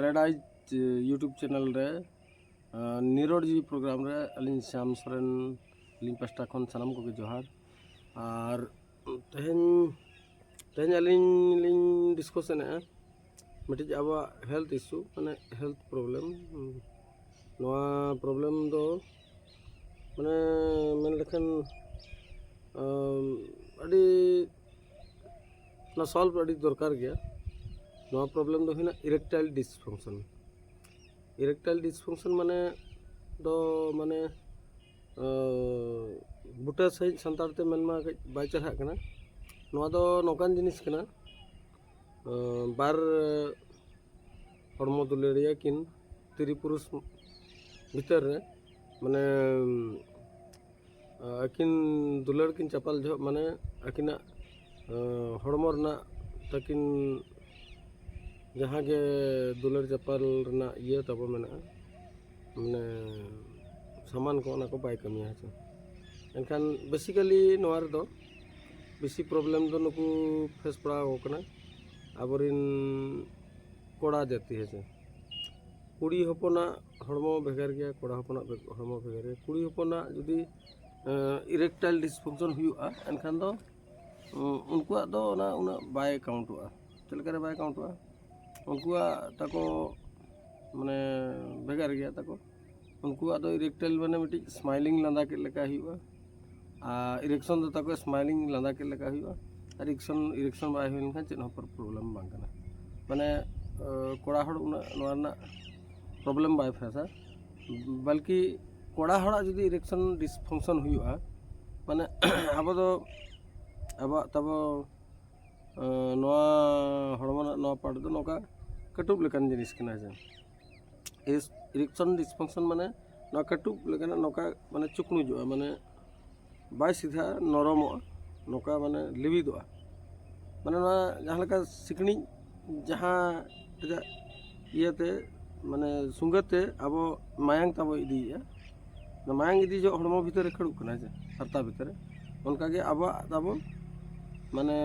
red eyes YouTube channel रे निरोड़ जी programme रे अलिन श्याम सोरेन अलिन pasta खन सानाम को जोहार और तेहन अलिन लिन डिस्कशन है मिट्टी अब हेल्थ इशू माने हेल्थ प्रॉब्लम नवा प्रॉब्लम दो माने मेन लेखन अड़ी ना सॉल्व अड़ी दरकार गया नवा प्रॉब्लम दो हिना इरेक्टाइल डिसफंक्शन माने दो माने बुटा सही संतारते मेनमा बाय चढ़ा कना नवा दो नौकान जिनिस कना बार हड़मो दुलेरिया किन तिरी पुरुष भीतर रे माने अकिन दुलड़ किन चपल जो माने अकिना हड़मो रना तकिन जहाँ के दुलड़ चपल रना ये तब मेना माने सामान को ना को बाय कमिया है एनखान बेसिकली नोआर दो बेसी प्रॉब्लम दो नुकु फेस पड़ा होकना आबरिन कोड़ा जाती है कुड़ी हपना हड़मो भेगार गया कोड़ा हपना हड़मो भेगार गया कुड़ी हपना जुदी इरेक्टाइल डिसफंक्शन हुआ एनखान दो उनकुआ दो ना उना बाय काउंटुआ चलकर बाय काउंटुआ उनकुआ ताको माने भेगार गया ताको उनकुआ दो इरेक्टाइल माने मिटी स्माइलिंग लांदा के लेका हुआ इरेक्शन दो ताको स्माइलिंग लांदा के लेका हुआ इरेक्शन बाय हुई खान चेन पर प्रॉब्लम बांग कना माने कोड़ा हड़ उना नोना प्रॉब्लम बाय फेसा बल्कि कोड़ा हड़ा जुदी इरेक्शन डिसफंक्शन हुआ माने अब दो अब तब नोआ हड़मना नोआ पार्ट दो नोका कटुब लेकान जिनिस कना जे इरेक्शन डिसफंक्शन माने नोआ कटुब लेकान नोका माने चुकनु जो माने बाय सीधा नरमो नोका माने लिबिदोआ माने नोआ जहाँ लेका सिकनी जहाँ इयाते माने सुंगते अब मायांग तब इदिया मायांग इदी जो हड़मो भीतर खड़ू कना जे हरता भीतर उनका के अब तब माने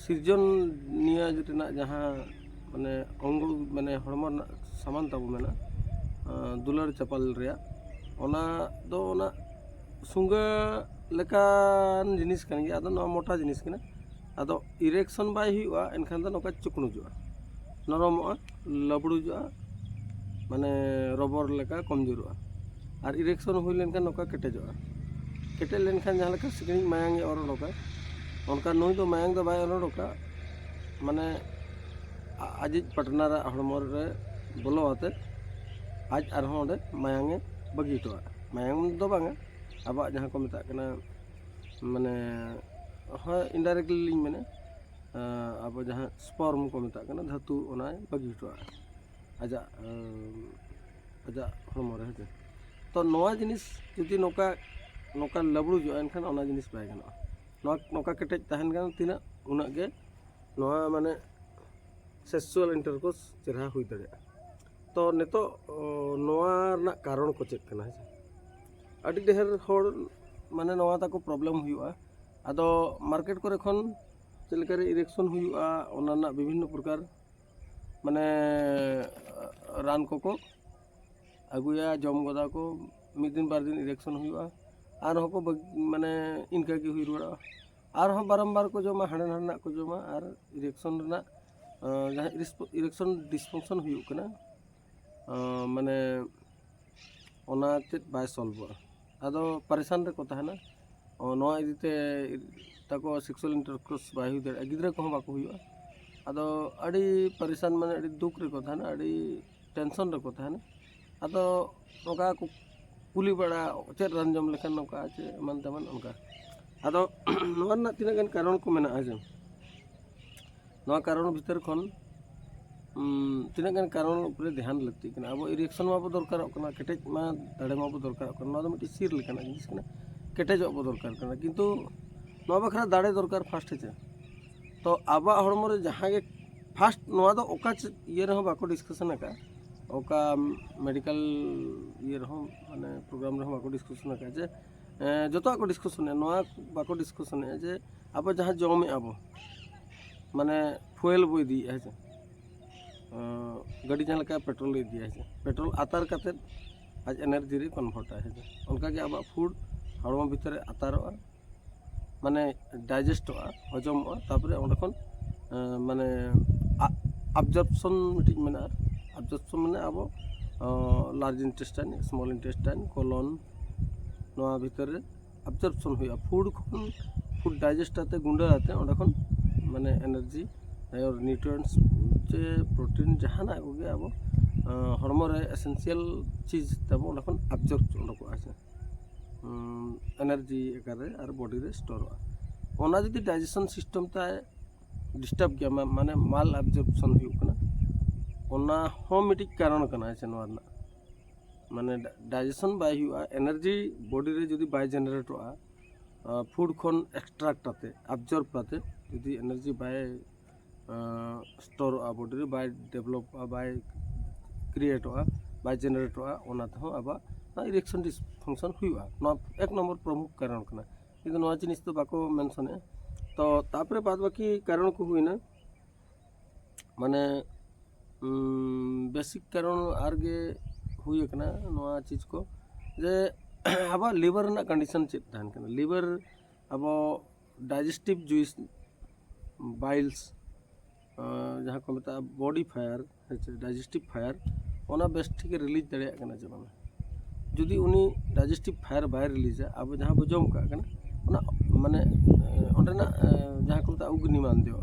सृजन निया जतना जहाँ माने अंग माने हड़मो सामान तब मेना दुलड़ चपल रिया ओना दो ओना सुंगा लेकान जिनिस कन गया आदो नवा मोटा जिनिस कना आदो इरेक्शन बाय हुआ एनखान दो नोका चुकनु जुआ नरमोआ लबड़ुजुआ माने रबर लेका कमजोरुआ और इरेक्शन हुई लेनखान नोका केटेजुआ केटे लेनखान जहाँ लेका सिकनी मायांग और नोका उनका नुई दो मायांग दो बाय ओरोका माने आज पटना रे हड़मो रे बोलो आते आज आरहों ओंडे मायांगे बगी टोआ मायांग दो बांगा अब जहाँ को मेता कना माने हाँ इनडायरेक्टली लिंग मैंने अब जहाँ स्पर्म को मेता कना धातु ओना बगी टोआ आजा आजा हड़मो रे हे तो नोआ जिनिस जुदी नोका नोका लबड़ू जो एनखान ओना जिनिस बाय गना नोका केटेज तहन गन तिना उना गे नोआ माने सेक्सुअल इंटरकोर्स चेहरा हुई दड़े तो नेतो नोआ ना कारण को चेक करना है अड़ी ढेर होड़ माने नोआ ताको प्रॉब्लम हुआ आदो मार्केट को खन चलकर इरेक्शन हुआ ओना ना विभिन्न प्रकार माने रान को अगुया जम गदा को मिद दिन बार दिन इरेक्शन हुआ और को माने इनका की हुई रुड़ा और बारंबार को जमा हाड़े हाड़ना को जमा और इरेक्शन ना जहाँ इरेक्शन डिसफंक्शन हुआ माने ओना चेत बाय सॉल्व आदो परेशान रे को तहना नोआ इदीते ताको सेक्सुअल इंटरकोर्स बाय हुई दे गिद्रा को बाको हुआ आदो अड़ी परेशान माने अड़ी दुख रे को तहना अड़ी टेंशन रे को तहना आदो नोका को कुली बड़ा चेत रान जम लेखन नोका चे मन तमन उनका आदो नोआ ना तिना गन कारण को मेना आजे नोआ कारण भीतर खन तीना गन कारण ऊपर ध्यान लगती कना अब इरेक्शन माबो दरकार कना केटेज मा दाड़े माबो दरकार कना नोआ दो मिटी सिर लेकना जिनिस कना केटेज माबो दरकार कना किंतु नोआ बखरा दाड़े दरकार फास्ट है तो आबा हड़मो रे जहाँ के फास्ट नोआ दो ओका ये रहो बाको डिस्कशन का ओका मेडिकल ये रहो माने प्रोग्राम रहो बाको डिस्कशन का जे जतो को डिस्कशन है नोआ बाको डिस्कशन है जे अब जहाँ जमे अब माने फुएल बो दी है गाड़ी जहाँ लेका पेट्रोल इदिया है पेट्रोल आतार काते आज एनार्जी रे कन्वर्ट है उनका के अब फूड हड़म भितर आतारोआ माने डाइजेस्टोआ हजमोआ तापरे ओंडे खन माने अब्जर्पशन मिटिंग मेना अब्जर्पशन माने अब large intestine small intestine colon नोआ भितर अब्जर्पशन हुआ फूड खन फूड डाइजेस्ट आते गुंडा आते ओंडे खन माने एनार्जी और न्यूट्रिएंट्स जे प्रोटीन जहाना कोगे अब हड़मो रे एसेंशियल चीज तब ओंडे खन अब्जर्ब ओंडे को आसे एनार्जी एकारे और बॉडी रे स्टोर होना जदि डाइजेशन सिस्टम ता डिस्टर्ब गया माने माल एब्जॉर्प्शन हुकना ओना हो मिटिक कारण कना है नोआ ना माने डाइजेशन बाय हुआ एनर्जी बॉडी रे जदि बाय जनरेट होआ फूड खन एक्सट्रैक्ट आते एब्जॉर्ब आते जदि एनर्जी बाय स्टोर होआ बॉडी रे बाय डेवलप बाय क्रिएट होआ बाय जनरेट होआ ओना तो अब इरेक्शन डिसफंक्शन हुआ एक नंबर प्रमुख कारण कना किंतु नोआ जिनिस तो बाको मेंशन है तो तापरे बाद बाकी कारण को हुई ना माने बेसिक कारण आरगे हुई कना नोआ चीज को जे अब लिवर ना कंडीशन चेक थान कना लिवर अब डाइजेस्टिव जुइस बाइल्स जहाँ को मता बॉडी फायर डाइजेस्टिव फायर ओना बेस्ट ठीक रिलीज दड़े कना जे माने जुदी उनी डाइजेस्टिव फायर बाय रिलीज अब जहाँ बो जम का माने अंडेना जहाँ को अग्नि मान दियो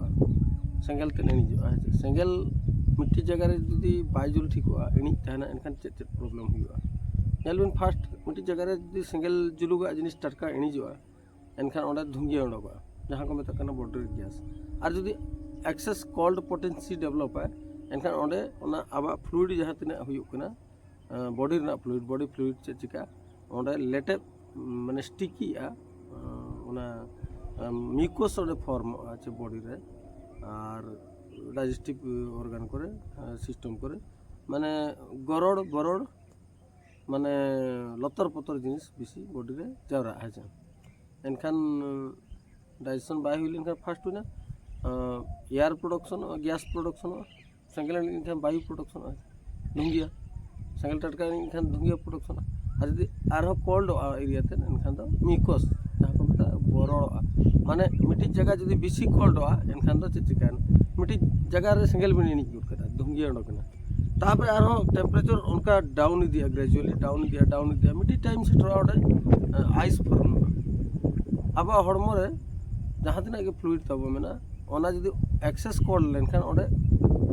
सेंगल ते नहीं जो सेंगल मिट्टी जगह रे जुदी बायजुल ठीक हुआ एनी ताना एनखान चेक प्रॉब्लम हुआ नेलबिन फास्ट मिट्टी जगह रे जुदी सेंगल जुलुगा जिनिस टटका एनी जो एनखान ओंडा धुंगिया ओंडोगा जहाँ को मेता कना बॉडी गैस और जुदी एक्सेस कोल्ड पोटेंसी डेवलप है एनखान ओंडे ओना आबा फ्लूइड जहाँ तिना हुई कना बॉडी ना फ्लूइड बॉडी फ्लूइड चे चिका ओंडे लेटे माने स्टिकी ओना मिकोस ओंडे फॉर्म आछे बॉडी रे और डाइजेस्टिव ऑर्गन करे सिस्टम करे माने गरड़ बरड़ माने लतर पतर जिनिस बेसी बॉडी रे जावरा है एनखान डाइजेशन बाय हुई लेनखान फास्ट हुई ना एयर प्रोडक्शन गैस प्रोडक्शन सेंगल इनखान वायु प्रोडक्शन धुंगिया सेंगल टटका इनखान धुंगिया प्रोडक्शन और यदि कोल्ड एरिया ते इनखान दो मिकोस जहाँ को मता बरड़ माने मिट्टी जगह जदि बेसी कोल्ड एनखान दो चिकान मिट्टी जगह रे सेंगल बिनी नहीं यूज करता धुंगिया ओडकना तापर टेम्परेचर उनका डाउन दिया ग्रेजुअली डाउन दिया मिट्टी टाइम से थोड़ा आइस फॉर्म अब हड़मो रे जहाँ तना के फ्लूइड तब मेना ओना जदि एक्सेस कोल्ड लेनखान ओडे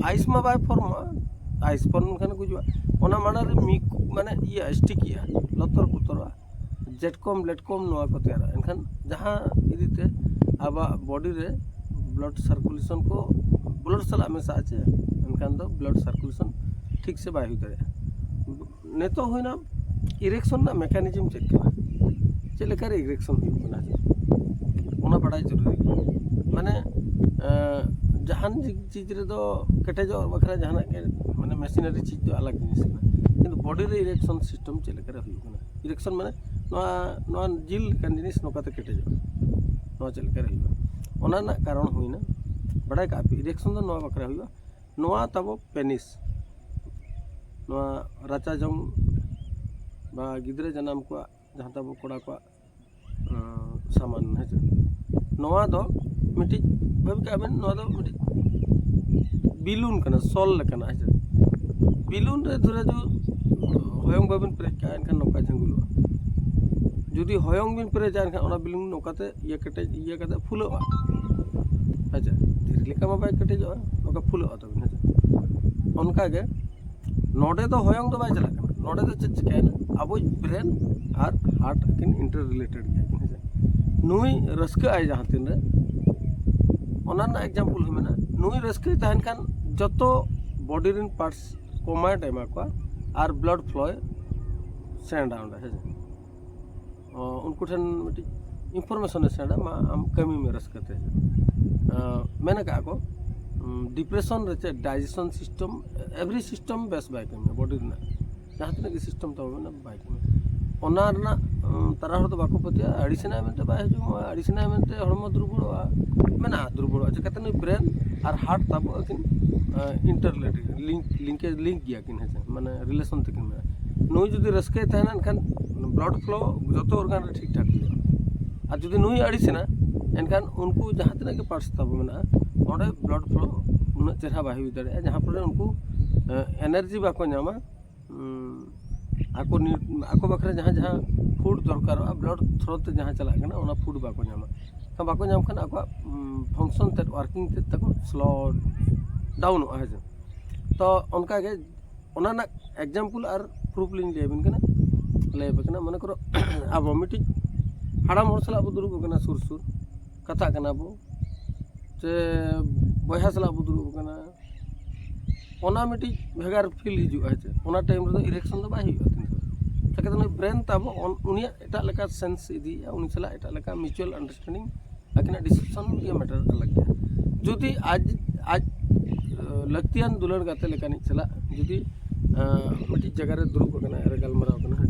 आइस मा बाय फॉर्म आइस फॉर्म खान गुजुआ ओना माना रे माने ये स्टिकिया लतर पुतर जेटकम लेटकम नोआ को तैयार एनखान जहाँ इदीते अब बॉडी रे ब्लड सर्कुलेशन को ब्लड साल हमेशा आचे एनखान दो ब्लड सर्कुलेशन ठीक से बाय हुई दाड़े नेतो होइना इरेक्शन ना मेकानिज्म चेक कना चेक लेकर इरेक्शन हुई कना ओना बड़ा जरूरी माने जहान चीज रे दो कटेजो बखरा जहाना के माने मशीनरी चीज तो अलग जिनिस कना किंतु बॉडी रे इरेक्शन सिस्टम चेक लेकर हुई कना इरेक्शन माने नोआ जिल कान जिनिस नोकाते कटेजो नोआ चेक लेकर हुई ओना ना कारण हुईना बड़ा का इरेक्शन दो नोआ बखरा हुई नोआ तब पेनिस नोआ राचा जम बा गिद्रे जनाम को जहाँ तब कोड़ा को सामान है नोआ दो मिट्टी भाभी का बेन नोआ दो मिट्टी बिलून कना सोल लेकना है बिलून रे धरे जो होयंग बाबिन प्रेज का इनखान नौका झंगुलवा जुदी होयंग बिन प्रेज इनखान ओना बिलून नौकाते ये कटे फुलोआ अच्छा धीरे लेका मा बाय कटेजो नौका फुलोआ तब है उनका के नोडे तो होयंग तो बाय चला नोडे तो चिकाय ना अब ब्रेन और हार्ट किन इंटर रिलेटेड गया नुई रस्का आए जहाँ तीन रे ओना ना एग्जांपल है मेना नुई रस्का तहन खान जतो बॉडी रिन पार्ट्स कोमाट एमा को और ब्लड फ्लो सेंड आउंड है उनको ठन मिटी इंफॉर्मेशन सेंड मा हम कमी में रस्कते हैं मैंने कहा को डिप्रेशन रे digestion system every system best by कमी बॉडी ना जहाँ तक सिस्टम तो ना बाय कमी ओना ना तारा हर तो बाको पतिया अडिसना मेंते बाय जो अडिसना मेंते हड़मो दुर्बल मेना दुर्बल चिकाते ब्रेन और heart Tabo akin interrelated link गया किन है माने रिलेशन तकिन में नुई जुदी रस्के तहना एनखान ब्लड फ्लो जो ऑर्गन रे ठीक ठाक हुआ और जुदी नुई अड़ीसना एनखान उनको जहाँ तना के पार्ट्स ताबो मेना ओंडे ब्लड फ्लो उन चेहरा बाही हुई दाड़े जहाँ पर उनको एनर्जी बाको नामा आको बखरे जहाँ जहाँ फूड दरकार ब्लड थ्रो ते जहाँ चला गना ओना फूड बाको नामा तो बाको नाम खान आको फंक्शन ते वर्किंग ते तको स्लो डाउन है तो उनका के ओना ना एग्जांपल और प्रूफ लिंग लेबिन कना लेबे कना माने करो अब मिटी हाड़ाम हर सला दुरुब कना सुर सुर कथा कना बो से बया सला दुरुब कना ओना मिटी भेगार फील हिजु है ओना टाइम रे इरेक्शन दो बाही तके तो ब्रेन ताबो उनिया एटा लेका सेंस इदी उनी सला एटा लेका म्यूचुअल अंडरस्टैंडिंग अकिना डिस्कशन ये मैटर अलग गया जुदी आज लक्तियान दुलर गाते लेका नि चला जुदी मिटी जगह रे दुरुब कना रे गलमराव कना है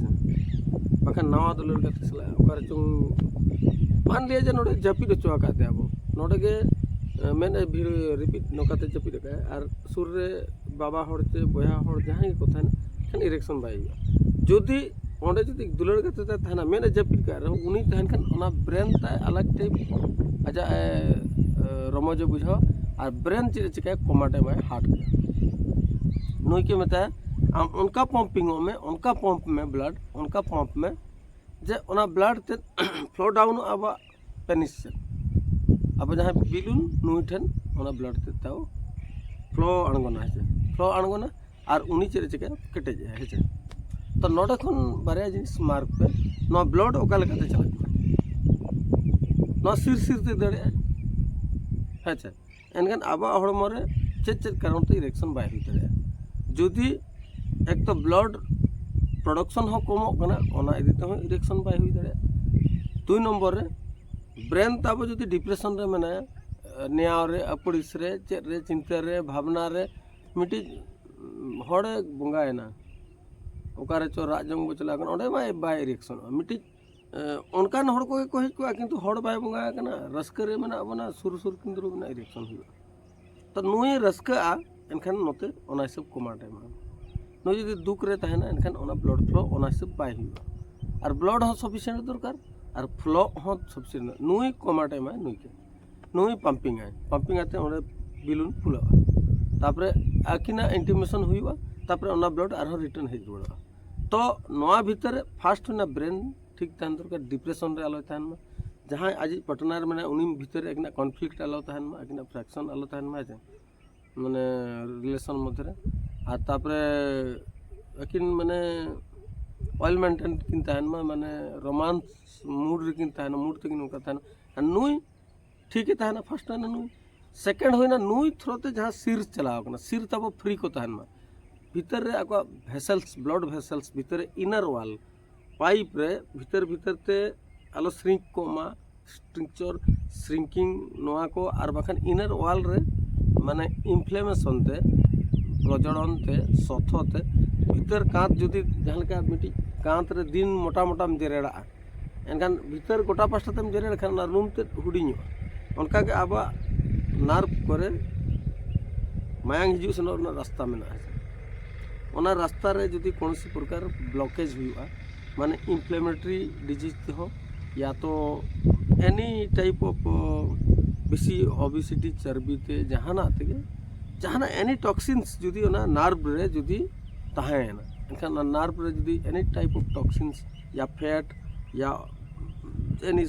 बाखन नवा दुलर गाते चला ओकर चुंग मान लिया जे नोडे जपी दचो काते आबो नोडे के मैंने भी रिपीट नौकाते जपी रखा है और सुर रे बाबा हर चे बया हर जहाँ ही कथा ना इरेक्शन बाई जुदी ओंडे जुदी दुलर गाते तहना मैंने जपी कर रहा उनी तहन खान ओना ब्रेन ताय अलग टाइप आजा रमज बुझाओ और ब्रेन चेक चिका कमाटे में हार्ट नुई के मतलब उनका पंप में ब्लड उनका पंप में जे ओना ब्लड ते फ्लो डाउन अब पेनिस से अब जहाँ बिलुन नुई ठन ओना ब्लड ते ताओ फ्लो अणगोना है फ्लो अणगोना और उनी चेक चिका केटेज है तो नोडे खन बारे जिनिस मार्क पे नो ब्लड ओका लेकाते चला नो सिर ते दड़े अच्छा एनखान आबा हड़मो रे चेक कारण ते इरेक्शन बाय हुई दड़े जुदी एक तो ब्लड प्रोडक्शन हो कमो कना ओना इदी तो इरेक्शन बाय हुई दड़े 2 नंबर रे ब्रेन ताबो जुदी डिप्रेशन रे माने नियाव रे अपड़िस रे चेक रे चिंता रे भावना रे मिटी हड़े बंगायना ओकारे चो राजंग चला ओंडे बाय इरेक्शन मिटी उनकान हड़ को हज को किंतु हड़ बाय बंगा कना रस्के रे मेना बना सुर सुर किंतु मेना इरेक्शन हुआ तो नुई रस्का एनखान नोते ओना हिसाब कमाटे मा नुई जदि दुख रे तहना एनखान ओना ब्लड फ्लो ओना हिसाब बाय हुआ और ब्लड हो सफिशिएंट दरकार और फ्लो हो सफिशिएंट नुई कमाटे मा नुई पंपिंग आते ओंडे बिलुन फुला तापरे आकिना इंटिमेशन हुआ तापरे ओना ब्लड आरो रिटर्न हे जुड़ा तो नवा भीतर फास्ट ना ब्रेन ठीक तहन दरकार डिप्रेशन रे आलो तहन मा जहाँ आज पटना रे माने उनी भीतर एक ना कॉन्फ्लिक्ट आलो तहन मा एक ना फ्रैक्शन आलो तहन मा माने रिलेशन मध्य रे आ तापरे अकिन माने ऑयल मेंटेन किन तहन मा माने रोमांस मूड रे किन तहन मूड तकिन उनका तहन नुई ठीक है तहन फर्स्ट ना नुई सेकंड होइना नुई थ्रोते जहाँ सिर चलाओ कना सिर तब फ्री को तहन मा भीतर रे आको वेसल्स ब्लड वेसल्स भीतर इनर वाल पाइप रे भीतर ते आलो श्रिंक को मा स्ट्रक्चर श्रिंकिंग नोआ को और बाखान इनर वाल रे माने इन्फ्लेमेशन ते प्रजनन ते सथो ते भीतर कांत जुदी जहाँ लेका मिटी कांत रे दिन मोटा मोटा जेरेड़ा एनखान भीतर गोटा पास्टा तेम जेरेड़ खान रूम ते हुडिញउनका के आबा नार्व करे मायांग हिजु सेनो रास्ता मेना है ओना रास्ता रे जुदी कोनसी प्रकार ब्लॉकेज हुआ माने इन्फ्लेमेटरी डिजीज हो या तो एनी टाइप ऑफ बेसी ओबेसिटी चर्बी ते जहाना तेगे जहाना एनी टॉक्सिन्स जुदी ओना नार्व रे जुदी ताहेना एनखान नार्व रे जुदी एनी टाइप ऑफ टॉक्सिन्स या फैट या एनी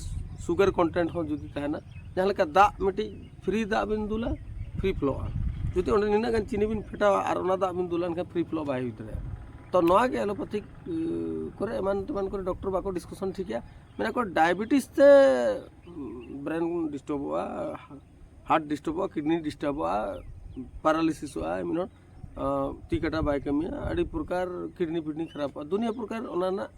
शुगर कंटेंट हो जुदी ताहेना जहाँ लेका दा मिटी फ्री दा बिन दुला फ्री फ्लो जुदी ओंडे निना गान चीनी बिन फेटावा और ओना दा बिन दुला एनखान फ्री फ्लो बाय हुई दरे तो नवा के एलोपैथिक करे एमान तमान करे डॉक्टर बाको डिस्कशन ठीक है मेरा को डायबिटीज ते ब्रेन डिस्टर्ब हुआ हार्ट डिस्टर्ब हुआ किडनी डिस्टर्ब हुआ पैरालिसिस हुआ मिनो ती कटा बाय कमिया अड़ी प्रकार किडनी फिडनी खराब हुआ दुनिया प्रकार ओना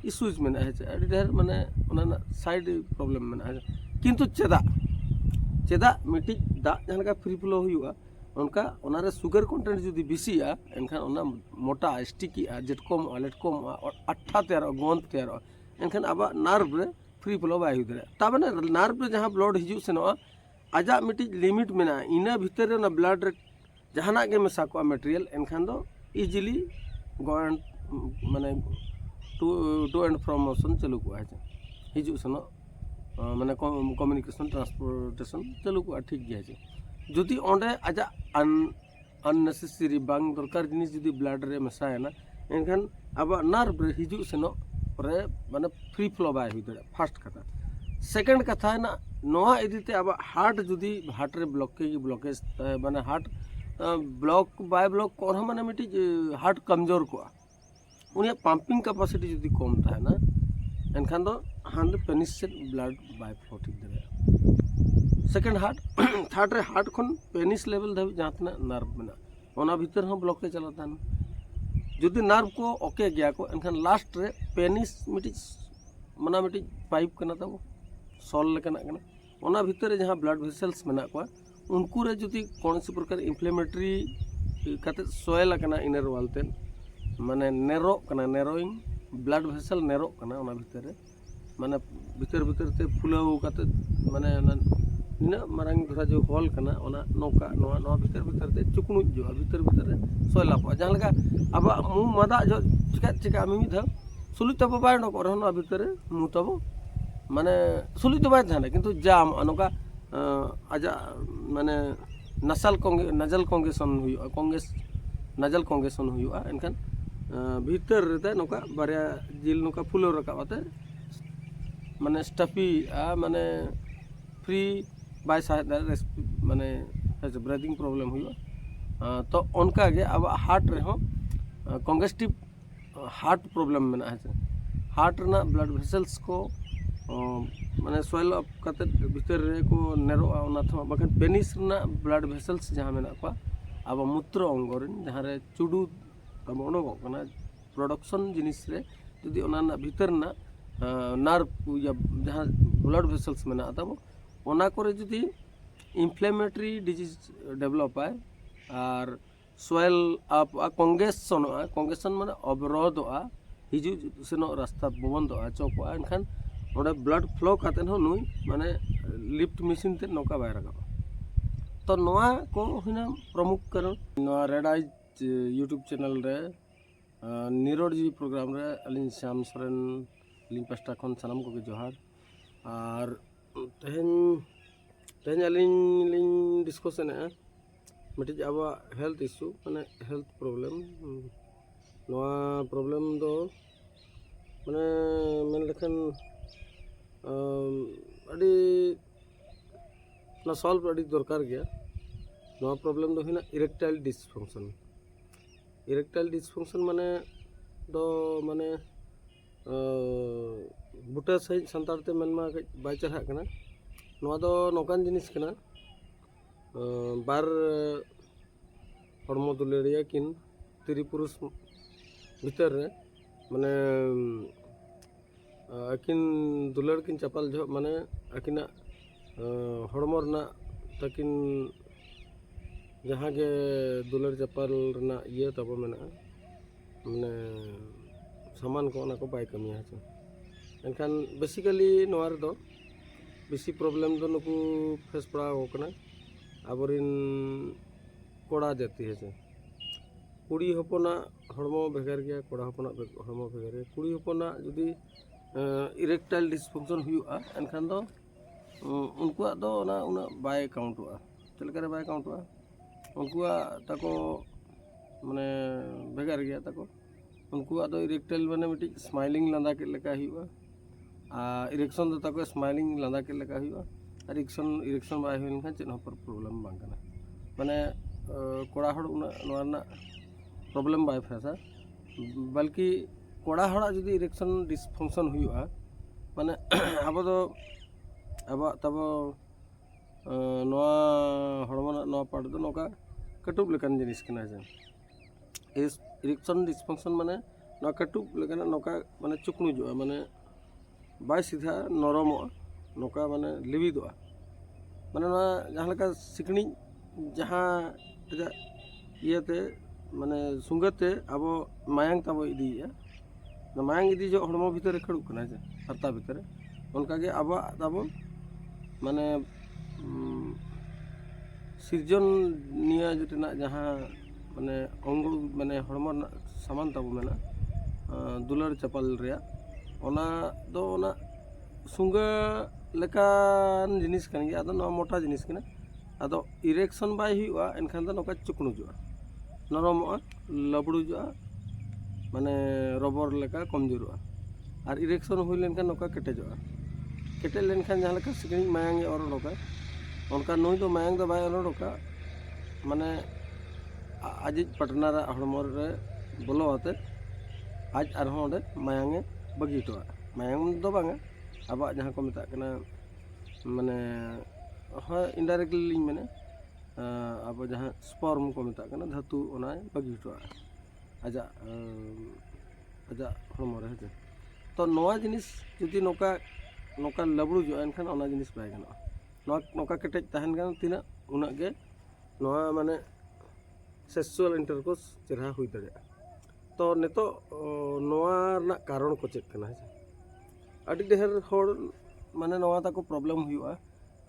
इश्यूज में है अड़ी ढेर माने ओना साइड प्रॉब्लम में है किंतु चेदा मिटी दा जहां का फ्री फ्लो हुआ उनका ओनारे शुगर कंटेंट जुदी बेसिया एनखान ओना मोटा स्टिकी जेटकम लेटकम और अट्ठा तैयार गोंद तैयार एनखान अब नार्व रे फ्री फ्लो बाय हुई दरे तब नार्व रे जहाँ ब्लड हिजु सेनोआ आजा मिट्टी लिमिट मेना इना भीतर रे ब्लड रे जहाना के मेसा को मटेरियल एनखान दो इजिली गो एंड माने टू एंड फ्रॉम मोशन चलू को है हिजु सनो माने कम्युनिकेशन ट्रांसपोर्टेशन चलू को ठीक गया है जुदी ओंडे आजा अननेसेसरी बांग दरकार जिनिस जुदी ब्लड रे मेसा है ना एनखान अब नर्व रे हिजु सनो रे माने फ्री फ्लो बाय हुई दे फर्स्ट कथा सेकंड कथा है ना नोआ इदीते अब हार्ट जुदी हार्ट रे ब्लॉकेज माने हार्ट ब्लॉक बाय ब्लॉक और माने मिट्टी हार्ट कमजोर को उनिया पंपिंग कैपेसिटी जुदी कम था ना एनखान दो हांड पेनिस से ब्लड बाय फ्लो ठीक दे सेकंड हार्ट थर्ड रे हार्ट खन पेनिस लेवल धाबी जहाँ तना नर्व मेना ओना भीतर हम ब्लॉकेज चलाता है जुदी नर्व को ओके गया को एनखान लास्ट रे पेनिस मिट्टी मना मिट्टी पाइप कना तब सॉल लेकना कना ओना भीतर जहाँ ब्लड वेसल्स मेना को उनको रे जुदी कौन सी प्रकार इन्फ्लेमेटरी कते सोयल कना इनर वालते माने नेरो कना नेरोइंग ब्लड वेसल नेरो कना ओना भीतर माने भीतर ते फुलाव कते माने इना मारंग धरा जो हॉल कना ओना नौका नोआ भीतर ते चुकनु जो भीतर सोयला पा जहाँ लगा अब मु मदा जो चिका मी धा सुलि तब बाय न कर न भीतर मु तब माने सुलि तो बाय थाने किंतु जाम अनका आजा माने नजल कंगेशन हुआ नजल कंगेशन हुआ एनखान भीतर रे नौका बारिया जिल नौका फुलो रकाबते माने स्टफी माने फ्री बाय साइड माने ब्रीदिंग प्रॉब्लम हुआ तो उनका गे अब हार्ट रे हो कंगेस्टिव हार्ट प्रॉब्लम में है हार्ट रे ब्लड वेसल्स को माने सोयल अप कते भीतर रे को नेरो ओना थमा बखन पेनिस रे ब्लड वेसल्स जहाँ में को अब मूत्र अंगोरिन जहाँ रे चुडू तब ओनगो कना प्रोडक्शन जिनिस रे जदि ओना भीतर ना नर्व या जहाँ ब्लड वेसल्स में तब ओना करे जदि इन्फ्लेमेटरी डिजीज डेवलप है और सोयल अप कंगेशन माने अवरोध हिजु सेनो रास्ता बंद चौक एनखान ओडे ब्लड फ्लो काते हो नुई माने लिफ्ट मशीन ते नौका बाय रखा तो नोआ को हिना प्रमुख कारण नोआ रेड आइज यूट्यूब चैनल रे निरोडजी प्रोग्राम रे अलिन श्याम सोरेन लिंक पास्टा खन सनम को जोहार और तेहन अलिन डिस्कशन है मिट्टी अब हेल्थ इश्यू माने हेल्थ प्रॉब्लम नोआ प्रॉब्लम दो माने मेन लेखन अड़ी ना सॉल्व अड़ी दरकार गया नोआ प्रॉब्लम दो हिना इरेक्टाइल डिसफंक्शन माने दो माने बुटा सही संतारते मेनमा बाय चढ़ा कना नोआ दो नौकान जिनिस कना बार हड़मो दुलेरिया किन तिरी पुरुष भीतर रे माने अकिन दुलर किन चपाल जो माने अकिना हड़मो रना तकिन जहाँ के दुलर चपाल रना ये तब मेना माने सामान को ना को बाय कमिया है एनखान बेसिकली नोआ रे दो बेसी प्रॉब्लम दो नुकु फेस पड़ा होकना आबरिन कोड़ा जाती है कुड़ी हपना हड़मो भेगार गया कोड़ा हपना हड़मो भेगार गया कुड़ी हपना जुदी इरेक्टाइल डिसफंक्शन हुआ एनखान दो उनको दो ना उना बाय काउंटवा चलकर बाय काउंटवा उनको ताको माने भेगार गया ताको उनको दो इरेक्टाइल माने मिट्टी स्माइलिंग लांदा के लेका हुआ इरेक्शन दो ताको स्माइलिंग लांदा के लेका हुआ इरेक्शन बाय हुई खान चेन पर प्रॉब्लम बांग कना माने कोड़ा हड़ उना प्रॉब्लम बाय फेसा बल्कि कोड़ा हड़ा जुदी इरेक्शन डिसफंक्शन हुआ माने अब तब नोआ हड़मो नोआ पार्ट दो नौका कटुब लेकान जिनिस कना इरेक्शन डिसफंक्शन माने नोआ कटुब लेकान नौका माने चुकनु जो माने बाय सीधा नरमो नौका माने लिबिदो माने जहाँ लगा सिकनी जहाँ इते माने सुंगते अब मायांग तब इदी मायांग इदी जो हड़मो भीतर खड़ूक कना हरता भीतर उनका अब तब माने ᱥᱤᱨᱡᱚᱱ ᱱᱤᱭᱟᱹ ᱨᱮᱱᱟᱜ ᱡᱟᱦᱟᱸ ᱢᱟᱱᱮ ᱚᱝᱜᱚ ᱢᱟᱱᱮ ᱦᱚᱲᱢᱚ ᱨᱮᱱᱟᱜ ᱥᱟᱢᱟᱱ ᱛᱟᱵᱚ ᱢᱮᱱᱟᱜ ᱫᱩᱞᱟᱹᱲ ᱪᱟᱯᱟᱞ ᱨᱮᱭᱟᱜ ᱚᱱᱟ ᱫᱚ ᱚᱱᱟ ᱥᱩᱸᱜᱟᱹ ᱞᱮᱠᱟᱱ ᱡᱤᱱᱤᱥ ᱠᱟᱱ ᱜᱮᱭᱟ ᱟᱫᱚ ᱱᱚᱣᱟ ᱢᱚᱴᱟ ᱡᱤᱱᱤᱥ ᱠᱟᱱᱟ ᱟᱫᱚ ᱤᱨᱮᱠᱥᱚᱱ ᱵᱟᱭ ᱦᱩᱭᱩᱜᱼᱟ ᱮᱱᱠᱷᱟन ᱫᱚ ᱱᱚᱝᱠᱟ ᱪᱩᱠᱲᱩᱡᱚᱜᱼᱟ ᱱᱚᱨᱚᱢᱚᱜᱼᱟ ᱞᱟᱵᱲᱩᱡᱚᱜᱼᱟ ᱢᱟᱱᱮ ᱨᱚᱵᱚᱨ ᱞᱮᱠᱟ ᱠᱚᱢᱡᱳᱨᱚᱜᱼᱟ ᱟᱨ ᱤᱨᱮᱠᱥᱚᱱ ᱦᱩᱭ ᱞᱮᱱᱠᱷᱟᱱ ᱱᱚᱝᱠᱟ ᱠᱮᱴᱮᱡᱚᱜᱼᱟ ᱠᱮᱴᱮᱡ ᱞᱮᱱᱠᱷᱟन ᱡᱟᱦᱟᱸ ᱞᱮᱠᱟ ᱥᱤᱠᱲᱤᱡ ᱢᱟᱭᱟᱝ ᱚᱨ ᱚᱰᱚᱠᱟ ᱚᱱᱠᱟ ᱱᱩᱭ ᱫᱚ ᱢᱟᱭᱟᱝ ᱫᱚ ᱵᱟᱭ ᱚᱨ ᱚᱰᱚᱠᱟ ᱢᱟᱱᱮ ᱟᱡᱤᱡ ᱯᱟᱴᱱᱟᱨᱟᱜ ᱦᱚᱲᱢᱚ ᱨᱮ ᱵᱚᱞᱚ ᱟᱛᱮ ᱟᱡ ᱟᱨᱦᱚᱸ ᱚᱸᱰᱮ ᱢᱟᱭᱟᱝᱮ ᱵᱟᱹᱜᱤ ᱦᱚᱴᱚᱣᱟᱜᱼᱟ ᱢᱟᱭᱟᱝ ᱫᱚ ᱵᱟᱝᱟ ᱟᱵᱚᱣᱟᱜ ᱡᱟᱦᱟᱸ ᱠᱚ ᱢᱮᱛᱟᱜ ᱠᱟᱱᱟ ᱢᱟᱱᱮ ᱦᱳᱭ ᱤᱱᱰᱟᱭᱨᱮᱠᱴᱞᱤ ᱞᱤᱧ ᱢᱮᱱᱟ ᱟᱵᱚ ᱡᱟᱦᱟᱸ ᱥᱯᱚᱨᱢ ᱠᱚ ᱢᱮᱛᱟᱜ ᱠᱟᱱᱟ ᱫᱷᱟᱹᱛᱩ ᱚᱱᱟᱭ ᱵᱟᱹᱜᱤ ᱦᱚᱴᱚᱣᱟᱜᱼᱟ ᱟᱡᱟᱜ ᱦᱚᱲᱢᱚ ᱨᱮ ᱦᱮᱸᱥᱮ ᱛᱚ ᱱᱚᱣᱟ ᱡᱤᱱᱤᱥ ᱡᱩᱫᱤ ᱱᱚᱝᱠᱟ ᱞᱟᱵᱲᱩᱡᱚᱜᱼᱟ ᱮᱱᱠᱷᱟᱱ ᱚᱱᱟ ᱡᱤᱱᱤস ᱵᱟᱭ ᱜᱟᱱᱚᱜᱼᱟ ᱱᱚᱝᱠᱟ ᱠᱮᱴᱮᱡ ᱛᱟᱦᱮᱱ ᱠᱟᱱᱟ ᱛᱤᱱᱟᱹᱜ ᱩᱱᱟᱹᱜ ᱜᱮ ᱱᱚᱣᱟ ᱢᱟᱱᱮ ᱥᱮᱠᱥᱩয়াᱞ ᱤᱱᱴᱟᱨᱠᱳᱨᱥ ᱪᱮᱦᱨᱟ ᱦᱩᱭ ᱫᱟᱲᱮᱭᱟᱜᱼᱟ ᱛᱚ ᱱᱤᱛᱚᱜ ᱱᱚᱣᱟ ᱨᱮᱱᱟᱜ ᱠᱟᱨᱚᱱ ᱠᱚ ᱪᱮᱫ ᱠᱟᱱᱟ ᱦᱮᱸᱥᱮ ᱟᱹᱰᱤ ᱰᱷᱮᱨ ᱦᱚᱲ ᱢᱟᱱᱮ ᱱᱚᱣᱟ ᱛᱟᱠᱚ ᱯᱨᱚᱵᱞᱮᱢ ᱦᱩᱭᱩᱜᱼᱟ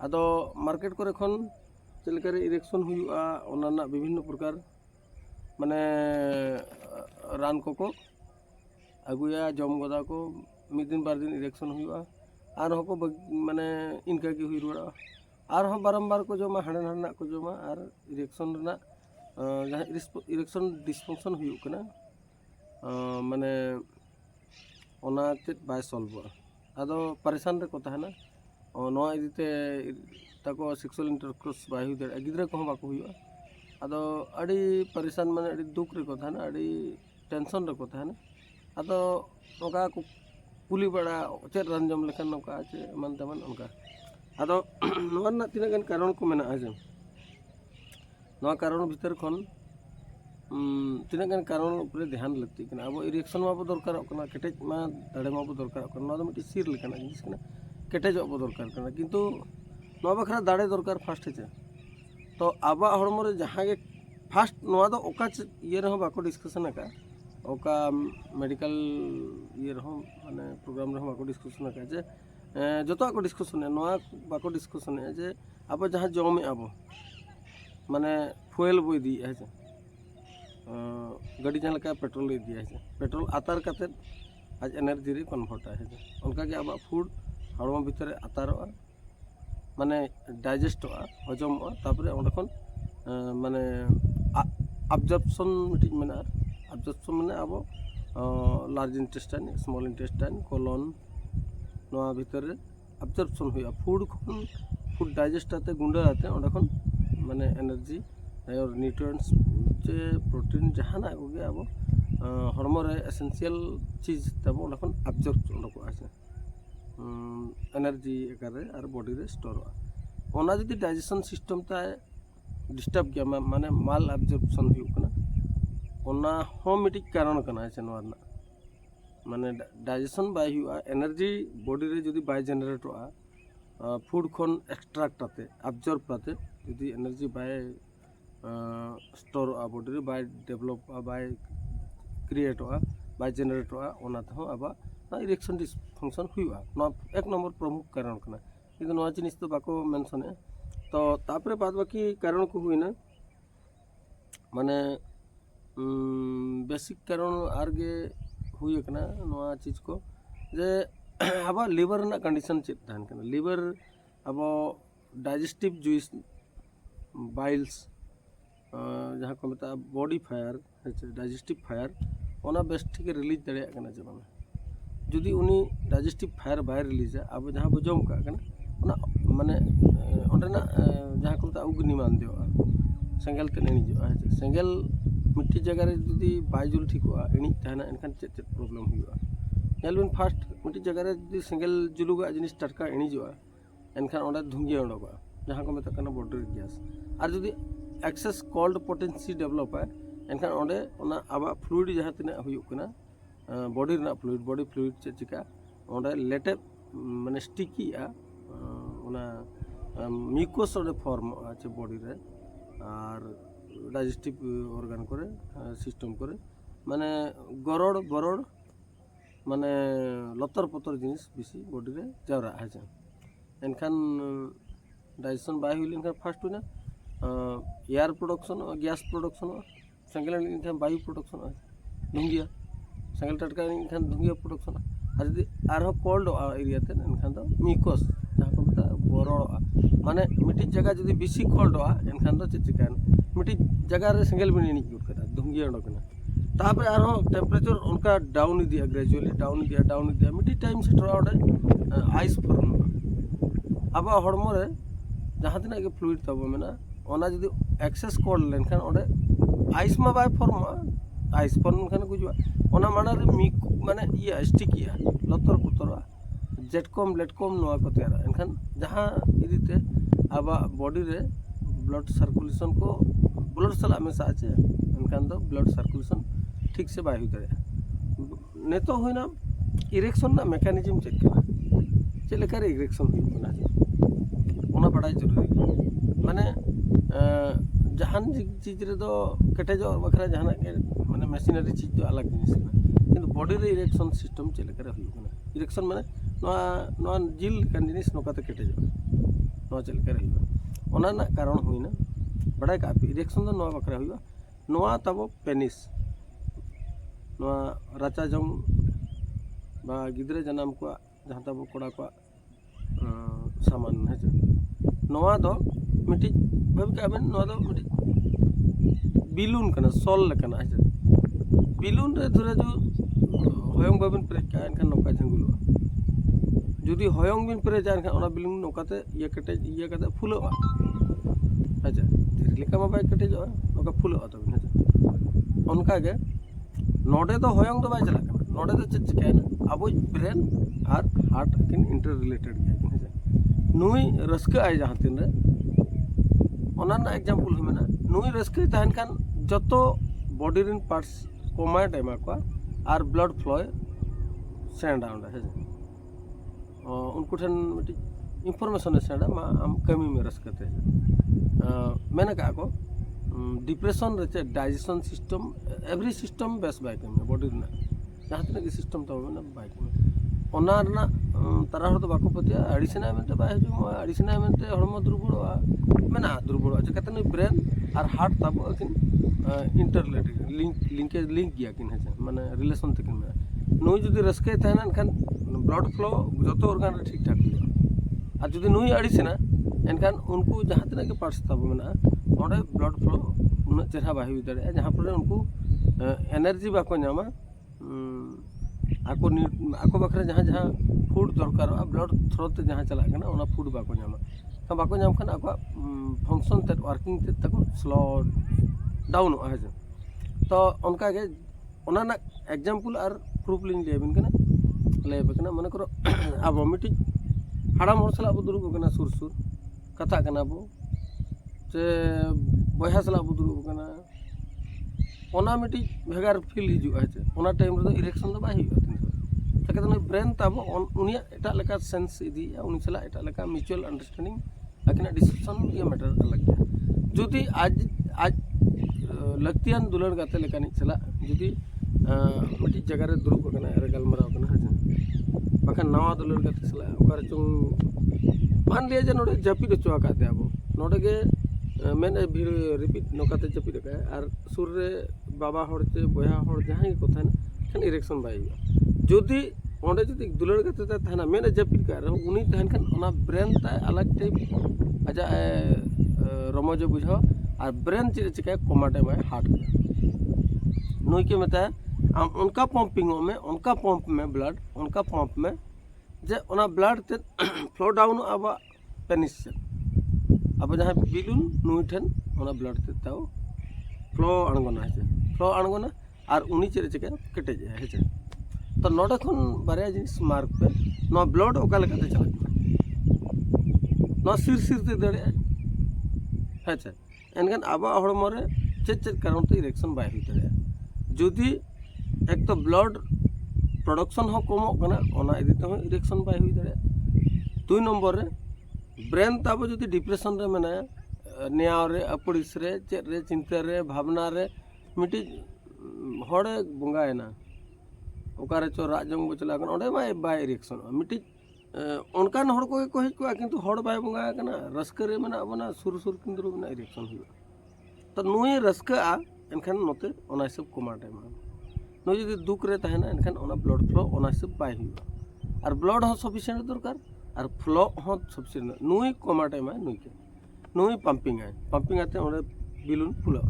ᱟᱫᱚ ᱢᱟᱨᱠᱮᱴ ᱠᱚᱨᱮ ᱠᱷᱚᱱ ᱪᱮᱫ ᱞᱮᱠᱟᱨᱮ ᱤᱨᱮᱠᱥᱚᱱ ᱦᱩᱭᱩᱜᱼᱟ ᱚᱱᱟ ᱨᱮᱱᱟᱜ ᱵᱤᱵᱷᱤᱱᱱᱚ ᱯᱨᱚᱠᱟর ᱢᱟᱱᱮ ᱨᱟᱱ ᱠᱚᱠᱚ ᱟᱹᱜᱩᱭᱟ ᱡᱚᱢ ᱜᱚᱫᱟ ᱠᱚ ᱢᱤᱫ ᱫᱤᱱ ᱵᱟᱨ ᱫᱤᱱ ᱤᱨᱮᱠᱥᱚᱱ ᱦᱩᱭᱩᱜᱼᱟ ᱟᱨᱦᱚᱸ ᱠᱚ ᱢᱟᱱᱮ ᱤᱱᱠᱟᱹ ᱜᱮ ᱦᱩᱭ ᱨᱩᱣᱟᱹᱲᱚᱜᱼᱟ ᱟᱨᱦᱚᱸ ᱵᱟᱨᱚᱢᱵᱟᱨ ᱠᱚ ᱡᱚᱢᱟ ᱦᱟᱸᱰᱮ ᱱᱟᱰᱮᱱᱟᱜ ᱠᱚ ᱡᱚᱢᱟ ᱟᱨ ᱤᱨᱮᱠᱥᱚᱱ ᱨᱮᱱᱟᱜ ᱡᱟᱦᱟᱸ ᱤᱨᱮᱠᱥᱚᱱ ᱰᱤᱥᱯᱷᱟᱝᱥᱚᱱ ᱦᱩᱭᱩᱜ ᱠᱟᱱᱟ ᱢᱟᱱᱮ ᱚᱱᱟ ᱪᱮᱫ ᱵᱟᱭ ᱥᱚᱞᱵᱷᱚᱜᱼᱟ ᱟᱫᱚ ᱯᱟᱨᱤᱥᱟᱱ ᱨᱮᱠᱚ ᱛᱟᱦᱮᱱᱟ ᱱᱚᱣᱟ ᱤᱫᱤᱛᱮ ᱛᱟᱠᱚ ᱥᱮᱠᱥᱩয়াᱞ ᱤᱱᱴᱟᱨᱠᱳᱨᱥ ᱵᱟᱭ ᱦᱩᱭ ᱫᱟᱲᱮᱭᱟᱜᱼᱟ ᱜᱤᱫᱽᱨᱟᱹ ᱠᱚᱦᱚᱸ ᱵᱟᱠᱚ ᱦᱩᱭᱩᱜᱼᱟ ᱟᱫᱚ ᱟᱹᱰᱤ ᱯᱟᱨᱤᱥᱟᱱ ᱢᱟᱱᱮ ᱟᱹᱰᱤ ᱫᱩᱠ ᱨᱮᱠᱚ ᱛᱟᱦᱮᱱᱟ ᱟᱹᱰᱤ ᱴᱮᱱᱥᱚᱱ ᱨᱮᱠᱚ ᱛᱟᱦᱮᱱᱟ ᱟᱫᱚ ᱱᱚᱝᱠᱟ ᱠᱚ ᱠᱩᱞᱤ ᱵᱟᱲᱟ ᱪᱮᱫ ᱨᱟᱱ ᱡᱚᱢ ᱞᱮᱠᱷᱟᱱ ᱱᱚᱝᱠᱟ ᱪᱮ ᱮᱢᱟᱱ ᱛᱮᱢᱟᱱ ᱚᱱᱠᱟ ᱟᱫᱚ ᱱᱚᱣᱟ ᱨᱮᱱᱟᱜ ᱛᱤᱱᱟᱹᱜ ᱜᱟᱱ ᱠᱟᱨᱚᱱ ᱠᱚ ᱢᱮᱱᱟᱜᱼᱟ ᱦᱮᱸᱥᱮ ᱱᱚᱣᱟ ᱠᱟᱨᱚᱱ ᱵᱷᱤᱛᱟᱹᱨ ᱠᱷᱚᱱ ᱛᱤᱱᱟᱹᱜ ᱜᱟᱱ ᱠᱟᱨᱚᱱ ᱩᱯᱨᱮ ᱫᱷᱮᱭᱟᱱ ᱞᱟᱹᱠᱛᱤᱜ ᱠᱟᱱᱟ ᱟᱵᱚ ᱤᱨᱮᱠᱥᱚᱱ ᱢᱟᱵᱚ ᱫᱚᱨᱠᱟᱨᱚᱜ ᱠᱟᱱᱟ ᱠᱮᱴᱮᱡ ᱢᱟ ᱫᱟᱲᱮ ᱢᱟᱵᱚ ᱫᱚᱨᱠᱟᱨᱚᱜ ᱠᱟᱱᱟ ᱱᱚᱣᱟ ᱫᱚ ᱢᱤᱫᱴᱤᱡ ᱥᱤᱨ ᱞᱮᱠᱟᱱᱟᱜ ᱡᱤᱱᱤᱥ ᱠᱟᱱᱟ ᱠᱮᱴᱮᱡᱚᱜ ᱵᱚ ᱫᱚᱨᱠᱟর ᱠᱟᱱᱟ ᱠᱤᱱᱛᱩ ᱱᱚᱣᱟ ᱵᱟᱠᱷᱨᱟ ᱫᱟᱲᱮ ᱫᱚᱨᱠᱟর ᱯᱷᱟᱥᱴ ᱦᱮᱸᱥᱮ ᱛᱚ ᱟᱵᱚᱣᱟᱜ ᱦᱚᱲᱢᱚ ᱨᱮ ᱡᱟᱦᱟᱸ ᱜᱮ ᱯᱷᱟᱥᱴ ᱱᱚᱣᱟ ᱫᱚ ᱚᱠᱟ ᱤᱭᱟᱹ ᱨᱮᱦᱚᱸ ᱵᱟᱠᱚ ᱰᱤᱥᱠᱟᱥᱚᱱ ᱟᱠᱟᱫᱼᱟ ᱚᱠᱟ ᱢᱮᱰᱤᱠᱮᱞ ᱤᱭᱟᱹ ᱨᱮᱦᱚᱸ ᱢᱟᱱᱮ ᱯᱨᱳᱜᱨᱟᱢ ᱨᱮᱦᱚᱸ ᱵᱟᱠᱚ ᱰᱤᱥᱠᱟᱥᱚᱱ ᱟᱠᱟᱫᱼᱟ ᱡᱮ ᱡᱚᱛᱚᱣᱟᱜ ᱠᱚ ᱰᱤᱥᱠᱟᱥᱚᱱᱮᱫᱼᱟ ᱱᱚᱣᱟ ᱵᱟᱠᱚ ᱰᱤᱥᱠᱟᱥᱚᱱᱮᱫᱼᱟ ᱡᱮ ᱟᱵᱚ ᱡᱟᱦᱟᱸ ᱡᱚᱢᱮᱫᱼᱟ ᱵᱚ ᱢᱟᱱᱮ ᱯᱷᱩয়েল ᱵᱚ ᱤᱫᱤᱭᱮᱫᱼᱟ ᱦᱮᱸᱥᱮ ᱜᱟᱹᱰᱤ ᱡᱟᱦᱟᱸ ᱞᱮᱠᱟ ᱯᱮᱴᱨᱳᱞ ᱤᱫᱤᱭᱟ ᱦᱮᱸᱥᱮ ᱯᱮᱴᱨᱳᱞ ᱟᱛᱟᱨ ᱠᱟᱛᱮᱫ ᱟᱡ ᱮᱱᱟᱨᱡᱤ ᱨᱮ ᱠᱚᱱᱵᱷᱟᱨᱴᱟ ᱦᱮᱸᱥᱮ ᱚᱱᱠᱟᱜᱮ ᱟᱵᱚᱣᱟᱜ ᱯᱷᱩᱰ ᱦᱚᱲᱢᱚ ᱵᱷᱤᱛᱨᱤ ᱨᱮ ᱟᱛᱟᱨᱚᱜᱼᱟ ᱢᱟᱱᱮ ᱰᱟᱭᱡᱮᱥᱴᱚᱜᱼᱟ ᱦᱚᱡᱚᱢᱚᱜᱼᱟ ᱛᱟᱨᱯᱚᱨᱮ ᱚᱸᱰᱮ ᱠᱷᱚᱱ ᱢᱟᱱᱮ absorption ᱢᱤᱫᱴᱤᱡ ᱢᱮᱱᱟᱜᱼᱟ absorption ᱢᱟᱱᱮ ᱟᱵᱚ large intestine small intestine colon নয়া ভিতরে absorption हुआ फूड खन फूड डाइजेस्ट आते गुंडा आते और माने एनर्जी और न्यूट्रिएंट्स जे प्रोटीन जहाना को गया अब हॉर्मो रे एसेंशियल चीज तब उन absorb उनको आसे एनर्जी करे और बॉडी रे स्टोर होना जदि डाइजेशन सिस्टम ता डिस्टर्ब किया माने माल absorption हुआ ओना हो मिटिक कारण कना है नोरना माने डाइजेशन बाय हुआ एनर्जी बॉडी रे जदि बाय जनरेट होआ फूड खन एक्सट्रैक्ट आते absorb आते जदि एनर्जी बाय स्टोर होआ बॉडी रे बाय डेवलप बाय क्रिएट होआ बाय जनरेट होआ ओना तो आबा इरेक्शन डिसफंक्शन हुआ नो एक नंबर प्रमुख कारण कना किंतु नो जिनिस तो बाको मेंशन है तो तापरे बाद बाकी कारण को हुईना माने बेसिक कारण आरगे हुई कना नोआ चीज को जे अब लिवर ना कंडीशन चेक तहन कना लिवर अब डाइजेस्टिव जुइस बाइल्स जहाँ को मतलब बॉडी फायर डाइजेस्टिव फायर ओना बेस्ट ठीक रिलीज दड़े कना जे बांगा जुदी उनी डाइजेस्टिव फायर बाय रिलीज अब जहाँ बो जम का कना ओना माने ओंडेना जहाँ को मतलब अग्नि मान दियो सेंगल ते निजो सेंगल मिट्टी जगह रे जुदी बायजुल ठीक हुआ एनी तहना एनखान चेक प्रॉब्लम हुआ नेलबिन फास्ट मिट्टी जगह रे जुदी सेंगल जुलुगा जिनिस टटका एनी जोआ एनखान ओंडे धुंगिया ओंडोगा जहाँ को मतलब कना बॉडी गैस और जुदी एक्सेस कोल्ड पोटेंसी डेवलप है एनखान ओंडे ओना आबा फ्लूइड जहाँ तिना हुयुक कना बॉडी रना फ्लूइड बॉडी फ्लूइड चे चिका ओंडे लेटे माने स्टिकी ओना म्यूकस ओंडे फॉर्म आछे बॉडी रे और डाइजेस्टिव ऑर्गन करे सिस्टम करे माने गरड़ बरड़ माने लतर पतर जिनिस बेसी बॉडी रे जावरा है एनखान डाइजेशन बाय हुई लेनखान फास्ट हुईना एयर प्रोडक्शन गैस प्रोडक्शन सेंगल इनखान वायु प्रोडक्शन धुंगिया सेंगल टटका इनखान धुंगिया प्रोडक्शन और जुदी कोल्ड एरिया ते इनखान दो मिकोस जहाँ को मत बरड़ा माने मिट्टी जगह जुदी बेसी कोल्ड इनखान दो चिकान मिट्टी जगह रे सेंगल भी नहीं यूज करता धुंगिया उडकना तापर टेम्परेचर उनका डाउन इदिया ग्रेजुअली डाउन इदिया मिट्टी टाइम सेटर आइस फॉर्म अब हड़मो रे जहाँ तीना के फ्लूइड तब मेना ओना जुदी एक्सेस कोल्ड लेनखान ओडे आइस मा बाय फॉर्म आइस फॉर्म खान गुजुआ ओना माना रे माने ये स्टिकिया लतर पुतरा जेटकम लेटकम नवा को तैयार एनखान जहाँ इदीते अब बॉडी रे ब्लड सर्कुलेशन को ब्लड सला हमेशा आछे एनखान दो ब्लड सर्कुलेशन ठीक से बाय हुई दाड़े नेतो होइना इरेक्शन ना मेकानिज्म चेक करा चेक लेकर इरेक्शन हुई ओना बड़ा जरूरी माने जहान चीज रे दो कटेजो बखरा जहाना के माने मशीनरी चीज तो अलग जिनिस ना किंतु बॉडी रे इरेक्शन सिस्टम चेक लेकर हुई ना इरेक्शन माने नवा जिल कान जिनिस नोकाते कटेजो नवा चेक लेकर हुई ओना ना कारण हुईना बड़ा का इरेक्शन दो नवा बखरा हुई नवा तबो पेनिस नवा राचा जंग बा गिद्रे जनाम को जहाँ तब कोड़ा को सामान है नवा दो मिट्टी भाभी क्या बन नवा दो मिट्टी बिलून करना सॉल करना है बिलून रे धरे जो होयंग बाबिन प्रेज का इनका नौका झंगुलो जुदी होयंग बिन प्रेज इनका ओना बिलून नौकाते ये कटे फुलो अच्छा धीरे लेका मा बाय कटे जो नौका फुलो तो है उनका के नोडे तो होयंग तो बाय चला करना नोडे तो चिका अब ब्रेन और हार्ट किन इंटर रिलेटेड गया नुई रस्क आए जहाँ तीन रे ओना ना एग्जांपल हुमेना नुई रस्क तहन खान जतो बॉडी रिन पार्ट्स कोमाइट एमा को और ब्लड फ्लो सेंड आउंड है उनको ठन मिटी इंफॉर्मेशन सेंड मा हम कमी में रस्क थे मैंने कहा को डिप्रेशन रे digestion system every system base by कमी बॉडी ना जहाँ तीन सिस्टम तो ना बाय कमी ओना ना तारा हर तो बाको पतिया एडिशनल मेंटे बाय जो एडिशनल मेंटे हरमो दुर्बल मेना दुर्बल चिकाते न ब्रेन और हार्ट तब किन इंटरलेटेड लिंक गया किन है माने रिलेशन तकिन में नुई जुदी रस्के तहना एनखान ब्लड फ्लो जतो ऑर्गन रे ठीक ठाक हुआ और जुदी नुई एडिशना एनखान उनको जहाँ तना के पार्ट्स तब मेना ओडे ब्लड फ्लो उन चेहरा बाय हुई दाड़े जहाँ पर उनको एनर्जी बाको नामा आको बखरे जहाँ जहाँ फूड दरकार ब्लड थ्रो ते जहाँ चला करना ओना फूड बाको नामा तो बाको नाम खान आको फंक्शन ते वर्किंग ते तको स्लो डाउन है तो उनका के ओना ना एग्जांपल और प्रूफ लिंग लेबिन कना लेबकना मन करो अब मिटी हाड़ाम हर सला दुरुब कना सुर सुर कथा कना बो से बया सला दुरुब कना ओना मिटी भेगार फील हिजु है ओना टाइम रे इरेक्शन दो बाय हुआ तक ब्रेन तब उनिया एटा लेका सेंस इदी उनी चला एटा लेका म्यूचुअल अंडरस्टैंडिंग अकिना डिस्कशन ये मैटर अलग गया जुदी आज लगतियान दुलड़ गाते लेकानी चला जुदी मिटी जगह रे दुरुब कना रे गलमराव कना है बाखा नवा दुलड़ गाते चला ओकर चुंग मान लिया जे नोडे जपी दो चुआ काते अब नोडे के मैंने भी रिपीट नोकाते जपी का और सुर रे बाबा हर चे बया हर जहाँ को था खान इरेक्शन बाय जुदी ओंडे जुदी दुलड़ गाते तहना मैंने जपी का रहो उनी तहन खान ओना ब्रेन ता अलग टाइप आजा रमज बुझाओ और ब्रेन चिका कोमाटे में हार्ट नुई के मता उनका पंपिंग में उनका पंप में ब्लड उनका पंप में जे ओना ब्लड ते फ्लो डाउन अब पेनिस अब जहाँ बिलून नुई ठन ओना ब्लड ते ताओ फ्लो अणगोना है फ्लो अणगोना और उनी चेरे चिका कटे जाए है तो नोडे खन बारे जिनिस मार्क पे नो ब्लड ओका लेकाते चला नो सिर सिर ते दड़े है एनखान अब हड़मो रे चेद कारण तो इरेक्शन बाय हुई दाड़े जुदी एक तो ब्लड प्रोडक्शन हो कमो कना ओना इदी तो इरेक्शन बाय हुई दाड़े 2 नंबर रे ब्रेन तब जुदी डिप्रेशन रे मेना न्याव रे अपड़िस रे चेद रे चिंता रे भावना रे मिटी हड़े बंगायना ओकारे चो राजंग बो चला ओंडे बाय इरेक्शन मिटी ᱚᱱᱠᱟᱱ ᱦᱚᱲ ᱠᱚᱜᱮ ᱠᱚ ᱦᱮᱡ ᱠᱚᱜᱼᱟ ᱠᱤᱱᱛᱩ ᱦᱚᱲ ᱵᱟᱭ ᱵᱚᱸᱜᱟ ᱟᱠᱟᱱᱟ ᱨᱟᱹᱥᱠᱟᱹ ᱨᱮ ᱢᱮᱱᱟᱜ ᱵᱚᱱᱟ ᱥᱩᱨ ᱠᱤᱱᱛᱩ ᱢᱮᱱᱟᱜ ᱤᱨᱮᱠᱥᱚᱱ ᱦᱩᱭᱩᱜᱼᱟ ᱛᱚ ᱱᱩᱭ ᱨᱟᱹᱥᱠᱟᱹᱜᱼᱟ ᱮᱱᱠᱷᱟन ᱱᱚᱛᱮ ᱚᱱᱟ ᱦᱤᱥᱟᱹᱵ ᱠᱚᱢᱟᱴ ᱮᱢᱟ ᱱᱩᱭ ᱡᱩᱫᱤ ᱫᱩᱠ ᱨᱮ ᱛᱟᱦᱮᱱᱟ ᱮᱱᱠᱷᱟन ᱚᱱᱟ ᱵᱞᱟᱰ ᱯᱷᱞᱳ ᱚᱱᱟ ᱦᱤᱥᱟᱹᱵ ᱵᱟᱭ ᱦᱩᱭᱩᱜᱼᱟ ᱟᱨ ᱵᱞᱟᱰ ᱦᱚᱸ सफिशिएंट दरकार और फ्लो हूँ सफिशिएंट नुई कमाट एम नुई पाम्पिंग आते ओंडे बिलुन फुला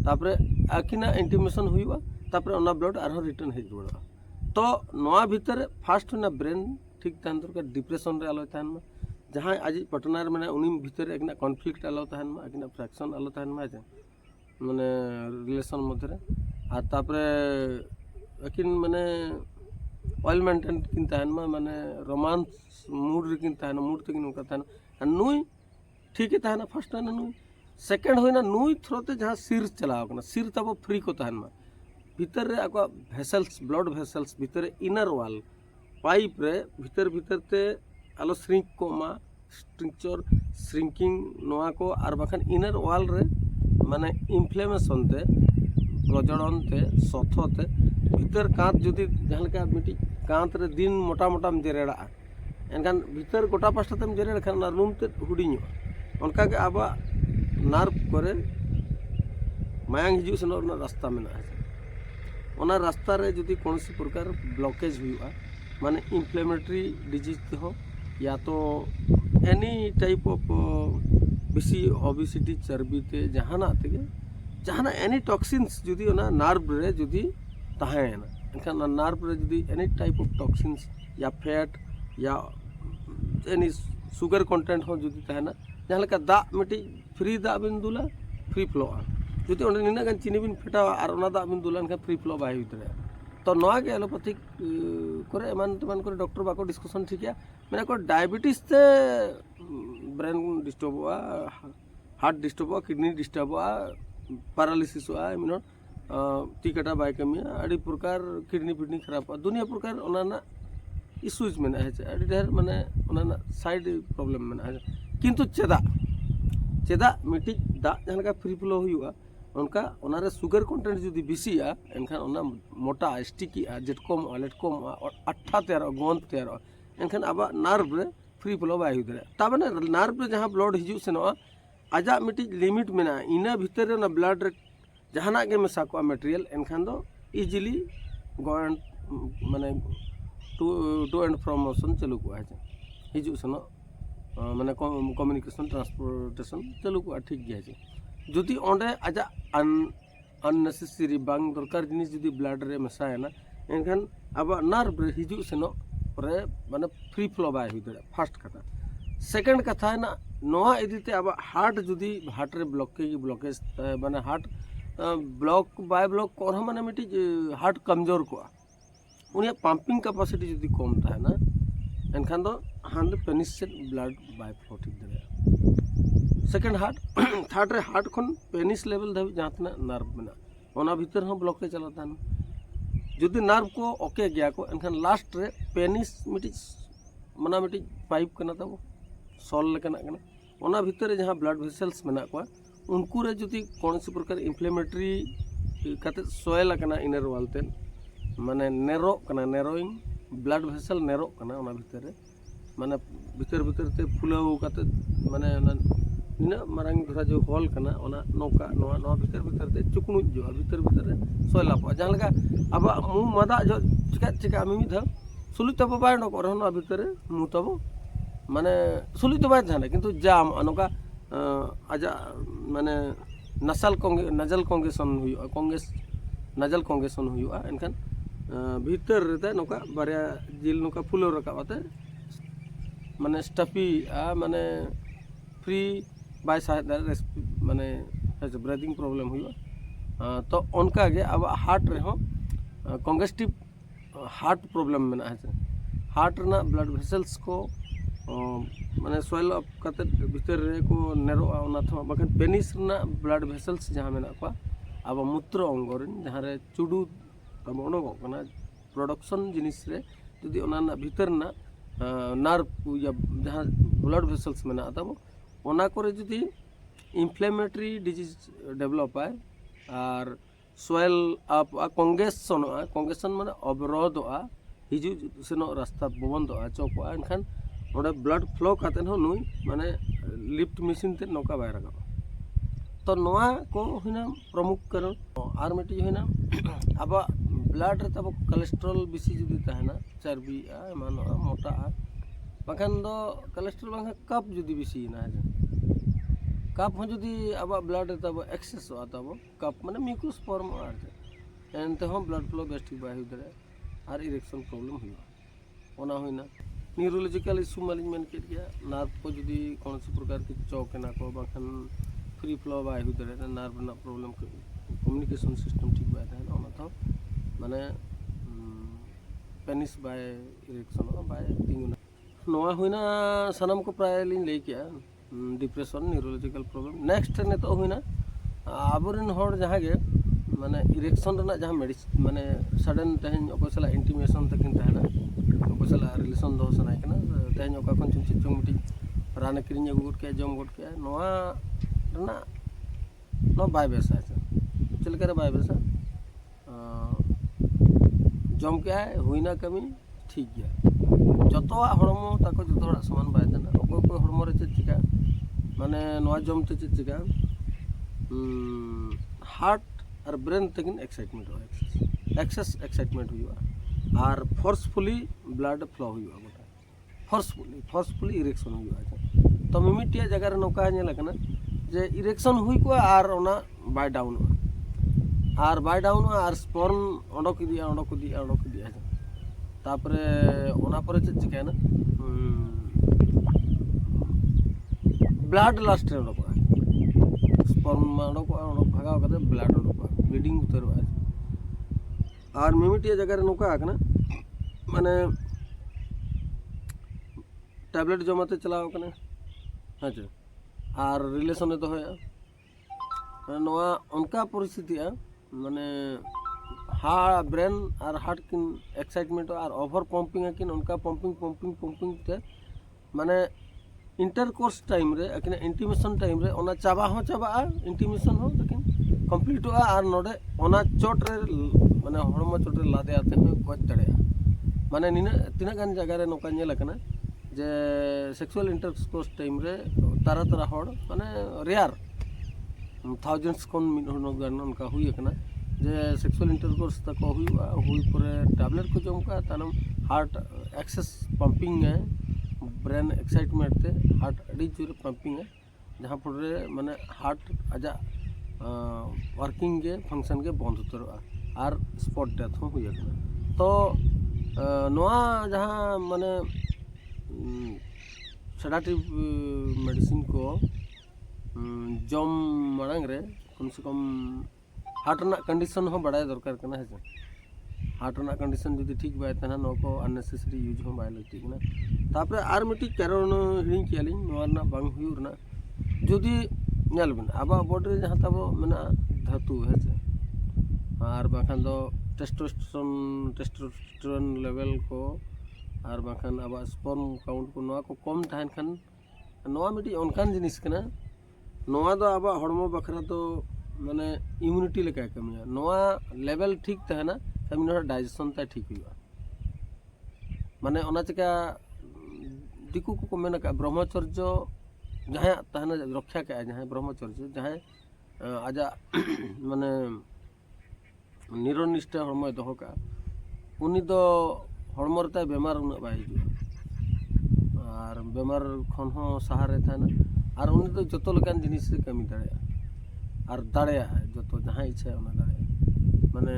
तापरे आकिना इंटीमेशन हुआ तापरे ओना ब्लड आरो रिटर्न हेज रुवाड़ा तो नोआ भीतर फास्ट ना ब्रेन ठीक तहन दरकार डिप्रेशन रे आलो तहन मा जहां आज पार्टनर माने उनी भीतर एकना कॉन्फ्लिक्ट आलो तहन मा एकना फ्रैक्शन आलो तहन मा माने रिलेशन मध्य आ तापरे अकिन माने ऑयल मेंटेन किन तहन मा माने रोमांस मूड रे किन तहन मूड तकिन उनका तहन नुई ठीक है तहन फर्स्ट ना नुई सेकंड होइना नुई थ्रोते जहां सिर चलाव कना सिर तब फ्री को तहन मा भीतर रे आको वेसल्स ब्लड वेसल्स भीतर इनर वॉल पाइप रे भीतर ते आलो श्रिंक को मा स्ट्रक्चर श्रिंकिंग नोआ को आर बाखान इनर वॉल रे माने इन्फ्लेमेशन ते प्रजनन ते सथ ते भीतर कांत जुदी जहां लेका मिटी कांत रे दिन मोटा मोटा जेरेड़ा एनखान भीतर गोटा पास्टा तेम जेरेड़ खान ना रूम ते हुडिñो उनका के आबा नार्व करे मायांग हिजु सेनो रास्ता मेना ओना रास्ता रे जुदी कोनसी प्रकार ब्लॉकेज हुआ माने इन्फ्लेमेटरी डिजीज हो या तो एनी टाइप ऑफ बेसी ओबेसिटी चर्बी ते जहाना तेगे जहाना एनी टॉक्सिन्स जुदी ओना नार्व रे जुदी ताहेना एनखान नार्व रे जुदी एनी टाइप ऑफ टॉक्सिन्स या फैट या एनी शुगर कंटेंट हो जुदी ताहेना जहां लेका दा मिटी फ्री दा बिन दुला फ्री फ्लो जुदी ओंडे निना गान चीनी बिन फेटावा आर ओना दा बिन दुलान का फ्री फ्लो बाय हुइतरे तो नोआ के एलोपैथिक करे एमान तमान करे डॉक्टर बाको डिस्कशन ठीक है मैंने को डायबिटीज ते ब्रेन डिस्टर्ब हुआ हार्ट डिस्टर्ब हुआ किडनी डिस्टर्ब हुआ पैरालिसिस हुआ मिनो टिकटा बाय कमिया अड़ी प्रकार किडनी फिडनी खराब हुआ दुनिया प्रकार ओना इश्यूज में है अड़ी ढेर माने ओना साइड प्रॉब्लम में है किंतु चेदा मिटी दा जहां का फ्री फ्लो हुआ उनका ओनारे शुगर कंटेंट जुदी बेसिया एनखान ओना मोटा स्टिकी जेटकम लेटकम अट्ठा तैयार गोंद तैयार एनखान आबा नार्व रे फ्री फ्लो बाय हुई दरे ताबने नार्व रे जहां ब्लड हिजु सेनो आजा मिटी लिमिट मेना इना भीतर ना ब्लड रे जहाना के मेसा को मटेरियल एनखान दो इजीली गो एंड माने टू एंड फ्रॉम मोशन चलू को आजा हिजु सेनो माने कम्युनिकेशन ट्रांसपोर्टेशन चलू को ठीक गया है जुदी ओंडे आजा अननेसेसरी बांग दरकार जिनिस जुदी ब्लड रे मेसायना एनखान अब नार्व रे हिजु सेनो रे माने फ्री फ्लो बाय हुई दरे फर्स्ट कथा सेकंड कथा है ना नोआ इदीते अब हार्ट जुदी हार्ट रे ब्लॉकेज माने heart block bye block core माने मिटी हार्ट कमजोर को उनिया पंपिंग कैपेसिटी जुदी कम था ना एनखान दो हांड पेनिस से ब्लड बाय फ्लो ठीक दरे सेकंड हार्ट थर्ड रे हार्ट खन पेनिस लेवल धाबी जहां नार्व में ओना भीतर हो ब्लॉकेज चलता है जुदी नार्व को ओके गया को एनखान लास्ट रे पेनिस मिटी मना मिटी पाइप कना तब सॉल लेकना कना ओना भीतर जहां ब्लड वेसल्स मेना को उनको रे जुदी कौन सी प्रकार इन्फ्लेमेटरी कते सोयल कना इनर वालते माने नेरो कना नेरोइंग ब्लड वेसल नेरो कना ओना भीतर रे माने भीतर ते फुलाव कते माने निना मारंग धरा जो हॉल कना ओना नौका नोआ भीतर ते चुकनु जो भीतर रे सोयला पा जहां लगा अब मु मदा जो चिका मी धा सुलि तब बाय न को रहना भीतर मु तब माने सुलि तो बाय थाने किंतु जाम अनका आजा माने नजल कंगेशन हुआ नजल कंगेशन हुआ एनखान भीतर रे नौका बारिया जिल नौका फुलो रकाबते माने स्टफी माने फ्री बाय साइड माने ब्रीदिंग प्रॉब्लम हुआ तो उनका के अब हार्ट रे हो कंगेस्टिव हार्ट प्रॉब्लम में है हार्ट ना ब्लड वेसल्स को माने सोयल अप कते भीतर रे को नेरो ओना थो बखन पेनिस ना ब्लड वेसल्स जहां में को अब मूत्र अंगोरिन जहां रे चुडू तब ओनो कना प्रोडक्शन जिनिस रे जदी ओना ना भीतर ना नार्व या जहां ब्लड वेसल्स में तब ओना करे जदी इन्फ्लेमेटरी डिजीज डेवलप है और सोयल अप कंगेशन माने अवरोध हिजू सेनों रास्ता बंदोगा चौकोगा एनखान ओडे ब्लड फ्लो काते हो नुई माने लिफ्ट मशीन ते नौका बाय रकाबा तो नोआ को हुना प्रमुख कारण आर मिटी हुना अब ब्लड रे तब कोलेस्ट्रॉल बेसी जुदी तहना चर्बी मानो मोटा बाखान दो कोलेस्ट्रॉल बाखा कप जुदी बेसी ना कप हो जुदी अब ब्लड रे तब एक्सेस हो तब कप माने म्यूकस फॉर्म आर एनते हो ब्लड फ्लो बेस ठीक बाय हुई दरे आर इरेक्शन प्रॉब्लम हुआ ओना हुना न्यूरोलॉजिकल इशू मालिन मेन के गया नार्व को जुदी कौन सी प्रकार की चौक ना को बाखन फ्री फ्लो बाय हुई दरे नार्व ना प्रॉब्लम कम्युनिकेशन सिस्टम ठीक बाय था ना तो माने पेनिस बाय इरेक्शन बाय तिंगुना नोआ हुना सनम को प्राय लिन ले किया डिप्रेशन न्यूरोलॉजिकल प्रॉब्लम नेक्स्ट ने तो हुना आबोरेन हर जहां गे माने इरेक्शन रना जहां मेडिसिन माने सडन तहन ओको सला इंटीमेशन तकिन तहना ओको सला रिलेशन दो सनाय कना तहन ओका खन चिचुं मिटी रान किरिन अगु गुट के जम गुट के नोआ रना नो बाय बेसा चल करे बाय बेसा जम के हुईना कमी ठीक गया जतवा हड़मो ताको जतवा समान बाय देना ओको को हड़मो रे चिका माने नोआ जम ते चिका हार्ट और ब्रेन तकिन एक्साइटमेंट हो एक्सेस एक्साइटमेंट हुआ और फोर्सफुली ब्लड फ्लो हुआ गोटा फोर्सफुली इरेक्शन हुआ तो मिमिटिया जगह रे नौका नेला कना जे इरेक्शन हुई को और ओना बाय डाउन और स्पर्म ओडक दिया तापरे ओना परे चिका ना ब्लड लास्ट रे ओडक स्पर्म ओडक भागाव कते ब्लड ओडक ब्लीडिंग उतर और मिमिटिया जगह रे नौका आकना माने टैबलेट जमाते चलाव कने अच्छा और रिलेशन तो होया नोआ उनका परिस्थिति माने ब्रेन और हार्ट किन एक्साइटमेंट और ओवर पंपिंग किन उनका पंपिंग ते माने इंटरकोर्स टाइम रे अकिन इंटीमेशन टाइम रे ओना चाबा इंटीमेशन हो लेकिन कंप्लीट हुआ और नोडे ओना चोट रे माने हड़मो चोट रे लादे आते गज दड़ेया माने निना तिना गान जगह रे नोका नेल कना जे सेक्सुअल इंटरकोर्स टाइम रे तारा हड़ माने रेयर थाउजेंड्स कोन मिन गान उनका हुई कना जे सेक्सुअल इंटरकोर्स तक हुई परे टैबलेट को जम का तानम हार्ट एक्सेस पंपिंग है ब्रेन एक्साइटमेंट ते हार्ट अड़ी जोर पंपिंग है जहां पर माने हार्ट आजा वर्किंग के फंक्शन के बंद उतरवा और स्पॉट डेथ हो हुई तो नोआ जहां माने सेडाटिव मेडिसिन को जम मांग रे कम से कम हार्ट ना कंडीशन हो बड़ा दरकार करना है हार्ट ना कंडीशन जुदी ठीक बाय तना नको अननेसेसरी यूज हो बाय लगती ना तापरे आर मिटी कारण हिं कियालिन नोआ ना बांग हुयुरना जुदी नेल बन अब बॉडी जहां तब मेना धातु है और बाखान दो टेस्टोस्टेरोन लेवल को और बाखान अब स्पर्म काउंट को नोआ को कम तहन खान नोआ मिटी अनकान जिनिस कना नोआ दो अब हड़मो बखरा तो माने इम्यूनिटी लेका कमिया नोआ लेवल ठीक तहना कमी डाइजेशन ता ठीक हुआ माने ओना चिका दिकु को मेना का ब्रह्मचर्य जहाँ तहना रक्षा के जहाँ ब्रह्मचर्य जहाँ आजा माने निरनिष्ठा हड़मो दहो का उनी दो हड़मो रे बेमार उना बाय और बेमार खन हो सहारे थाना और उनी तो जतो लकान जिनिस कमी दाड़े जो जहाँ इच्छा है दाड़े माने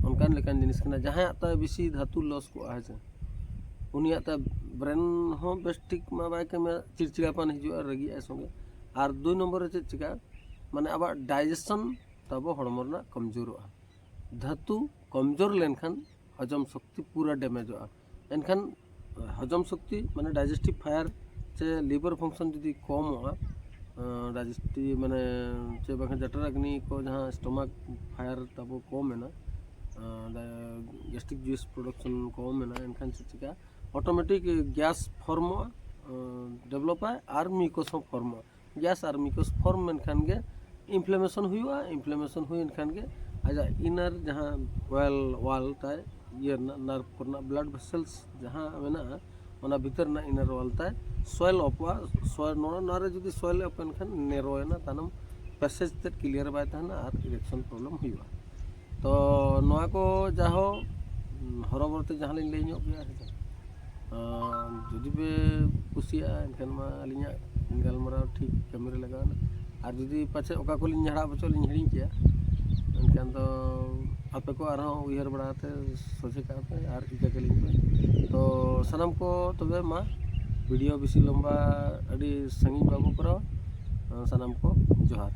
उनकान लेकान जिनिस कना जहाँ ता बेसी धातु लॉस को है उनिया ता ब्रेन हो बेस ठीक मा बाय के चिड़चिड़ापन हिजुआ रगी संगे और 2 नंबर चे चिका माने अब डाइजेशन तब हड़मो ना कमजोर धातु कमजोर लेनखान हजम शक्ति पूरा डैमेज एनखान हजम शक्ति माने डाइजेस्टिव फायर चे लिवर फंक्शन जदि कम हो डाइजेस्टिव माने चे बाखा जठर अग्नि को जहाँ स्टमक फायर तब कम है ना गैस्ट्रिक जूस प्रोडक्शन कम है ना एनखान से चिका ऑटोमेटिक गैस फॉर्म डेवलप है और म्यूकस फॉर्म गैस और म्यूकस फॉर्म एनखान के इन्फ्लेमेशन हुआ इन्फ्लेमेशन हुई एनखान के आजा इनर जहाँ वाल ताय ᱤᱭᱟᱹ ᱨᱮᱱᱟᱜ ᱱᱟर्भ ᱠᱚᱨᱮᱱᱟᱜ ᱵᱞᱟᱰ ᱵᱷᱮᱥᱮᱞᱥ ᱡᱟᱦᱟᱸ ᱢᱮᱱᱟᱜᱼᱟ ᱚᱱᱟ ᱵᱷᱤᱛᱟᱹᱨ ᱨᱮᱱᱟᱜ ᱤᱱᱟᱨ ᱣᱟᱞ ᱛᱟᱭ ᱥᱚᱭᱮᱞ ᱚᱯᱚᱜᱼᱟ ᱱᱚᱣᱟ ᱨᱮ ᱡᱩᱫᱤ ᱥᱚᱭᱮᱞ ᱚᱯ ᱮᱱᱠᱷᱟᱱ ᱱᱮᱨᱳᱭᱮᱱᱟ ᱛᱟᱭᱱᱚᱢ ᱯᱮᱥᱮᱡ ᱛᱮᱫ ᱠᱞᱤᱭᱟᱨ ᱵᱟᱭ ᱛᱟᱦᱮᱱᱟ ᱟᱨ ᱤᱨᱮᱠᱥᱚᱱ ᱯᱨᱚᱵᱞᱮᱢ ᱦᱩᱭᱩᱜᱼᱟ ᱛᱚ ᱱᱚᱣᱟ ᱠᱚ ᱡᱟᱦᱳ ᱦᱚᱨᱚᱵᱚᱨᱚᱛᱮ ᱡᱟᱦᱟᱸ ᱞᱤᱧ ᱞᱟᱹᱭ ᱧᱚᱜ ᱜᱮᱭᱟ ᱦᱮᱸᱥᱮ ᱡᱩᱫᱤ ᱯᱮ ᱠᱩᱥᱤᱭᱟᱜᱼᱟ ᱮᱱᱠᱷᱟᱱ ᱢᱟ ᱟᱹᱞᱤᱧᱟᱜ ᱜᱟᱞᱢᱟᱨᱟᱣ ᱴᱷᱤक ᱠᱟᱹᱢᱤᱨᱮ ᱞᱟᱜᱟᱣᱱᱟ ᱟᱨ ᱡᱩᱫᱤ ᱯᱟᱪᱷᱮ ᱚᱠᱟ ᱠᱚᱞᱤᱧ ᱦᱟᱲᱟᱜ ᱵᱚᱪᱚᱜ ᱞᱤᱧ ᱦᱤᱲᱤᱧ ᱠᱮᱜᱼᱟ ᱮᱱᱠᱷᱟन ᱫᱚ ᱟᱯᱮ ᱠᱚ ᱟᱨᱦᱚᱸ ᱩᱭᱦᱟᱹᱨ ᱵᱟᱲᱟ ᱠᱟᱛᱮ ᱥᱚᱡᱷᱮ ᱠᱟᱜ ᱯᱮ ᱟᱨ ᱤᱠᱟᱹ ᱠᱟᱹᱞᱤᱧ ᱯᱮ ᱛᱚ ᱥᱟᱱᱟᱢ ᱠᱚ ᱛᱚᱵᱮ ᱢᱟ ᱵᱷᱤᱰᱤᱭᱳ ᱵᱮᱥᱤ ᱞᱚᱢᱵᱟ ᱟᱹᱰᱤ ᱥᱟᱺᱜᱤᱧ ᱵᱟᱵᱚ ᱠᱚᱨᱟᱣᱟ ᱥᱟᱱᱟᱢ ᱠᱚ ᱡᱚᱦᱟᱨ